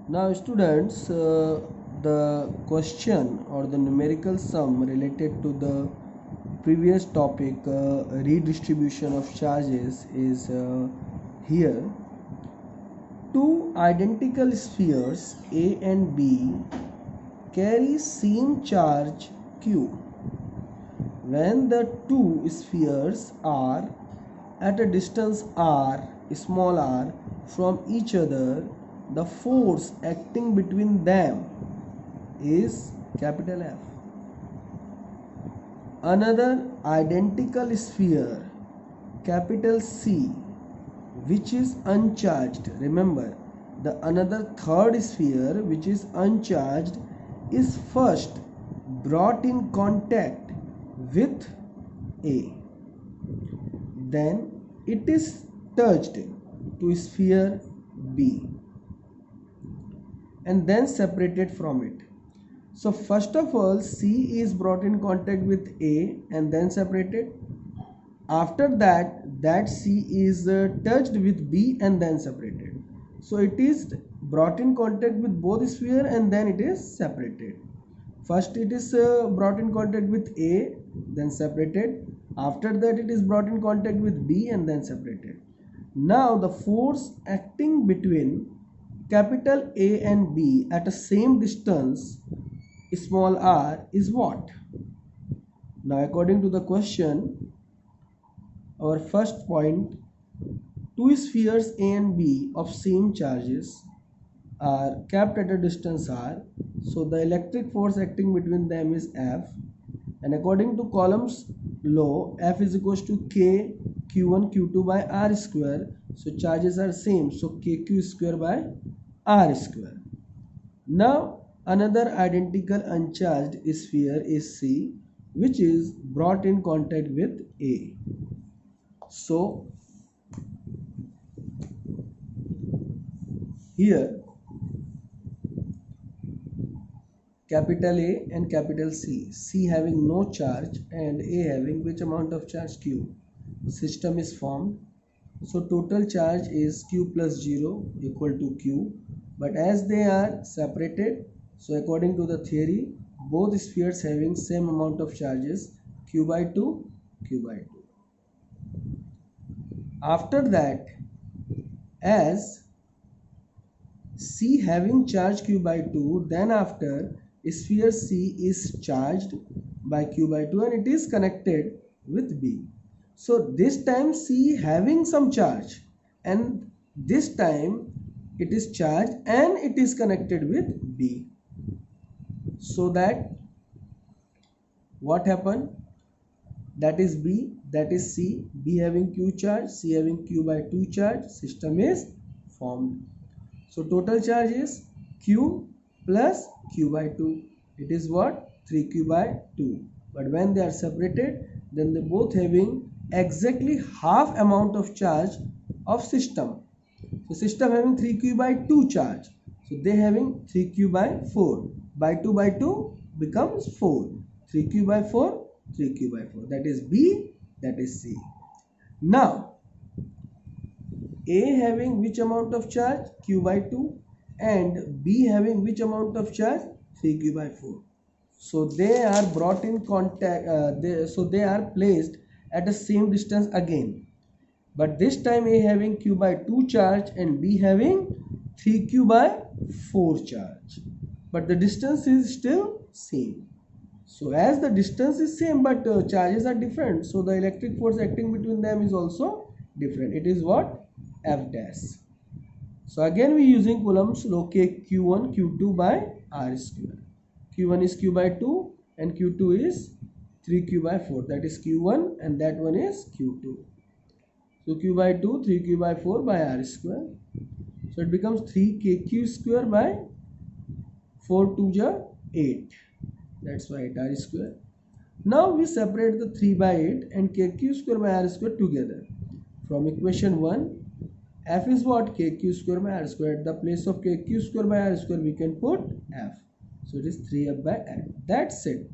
Now students, the question or the numerical sum related to the previous topic, redistribution of charges, is here. Two identical spheres A and B carry same charge Q. When the two spheres are at a distance r, small r, from each other, the force acting between them is capital F. Another identical sphere, capital C, which is uncharged. Remember, the another third sphere which is uncharged is first brought in contact with A. Then it is touched to sphere B and then separated from it. So first of all, C is brought in contact with A and then separated. After that C is touched with B and then separated. So it is brought in contact with both sphere and then it is separated. First it is brought in contact with A, then separated. After that it is brought in contact with B and then separated. Now the force acting between capital A and B at the same distance, small r, is what? Now according to the question, our first point, two spheres A and B of same charges are kept at a distance r, so the electric force acting between them is F, and according to Coulomb's law, F is equals to K Q1 Q2 by R square. So charges are same, so KQ square by R square. Now another identical uncharged sphere is C, which is brought in contact with A. So here capital A and capital C, C having no charge and A having which amount of charge? Q. System is formed. So total charge is Q plus 0 equal to Q, but as they are separated, so according to the theory, both spheres having same amount of charges, Q by 2, Q by 2. After that, as C having charge Q by 2, then after sphere C is charged by Q by 2 and it is connected with B. So this time C having some charge and this time it is charged and it is connected with B. So that what happened? That is B, that is C, B having Q charge, C having Q by 2 charge, system is formed. So total charge is Q plus Q by 2. It is what? 3Q by 2. But when they are separated, then they both having exactly half amount of charge of system. So system having 3Q by 2 charge. So they having 3Q by 4. By 2 becomes 4. 3Q by 4, 3Q by 4. That is B, that is C. Now A having which amount of charge? Q by 2, and B having which amount of charge? 3Q by 4. So they are brought in contact, they are placed at the same distance again. But this time A having Q by 2 charge and B having 3Q by 4 charge. But the distance is still same. So as the distance is same but charges are different, so the electric force acting between them is also different. It is what? F dash. So again we using Coulomb's law, Q1 Q2 by R square. Q1 is Q by 2 and Q2 is 3Q by 4. That is Q1 and that one is Q2. So Q by 2, 3Q by 4 by R square. So it becomes 3KQ square by 4 2 ja 8. That's why 8 R square. Now we separate the 3 by 8 and KQ square by R square together. From equation 1, F is what? KQ square by R square. At the place of KQ square by R square we can put F. So it is 3F by F. That's it.